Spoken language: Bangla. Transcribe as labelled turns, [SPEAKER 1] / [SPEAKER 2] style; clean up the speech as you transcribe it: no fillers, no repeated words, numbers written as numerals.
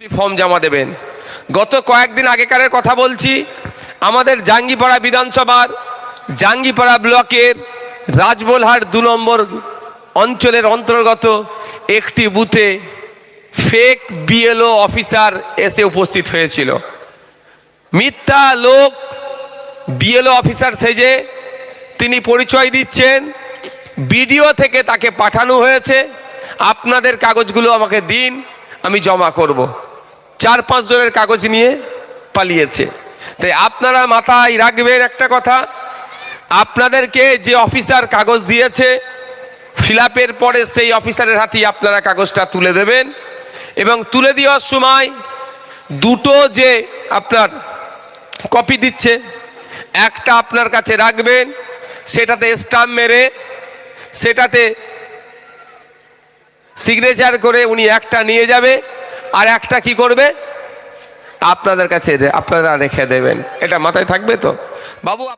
[SPEAKER 1] ফর্ম জমা দেবেন। গত কয়েকদিন আগেকারের কথা বলছি, আমাদের জাঙ্গিপাড়া বিধানসভার জাঙ্গিপাড়া ব্লকের রাজবোলহাট 2 নম্বর অঞ্চলের অন্তর্গত একটি বুথে ফেক বিএলও অফিসার এসে উপস্থিত হয়েছিল। মিথ্যা লোক বিএলও অফিসার সেজে তিনি পরিচয় দিচ্ছেন। বিডিও থেকে তাকে পাঠানো হয়েছে, আপনাদের কাগজগুলো আমাকে দিন, আমি জমা করব। 4-5 জনের কাগজ নিয়ে পালিয়েছে। তাই আপনারা মাথায় রাখবেন একটা কথা, আপনাদেরকে যে অফিসার কাগজ দিয়েছে ফিল আপের পরে সেই অফিসারের হাতেই আপনারা কাগজটা তুলে দেবেন। এবং তুলে দেওয়ার সময় দুটো যে আপনার কপি দিচ্ছে, একটা আপনার কাছে রাখবেন, সেটাতে স্টাম্প মেরে সেটাতে সিগনেচার করে উনি একটা নিয়ে যাবে, আর একটা কি করবে আপনাদের কাছে আপনারা রেখে দেবেন। এটা মাথায় থাকবে তো বাবু।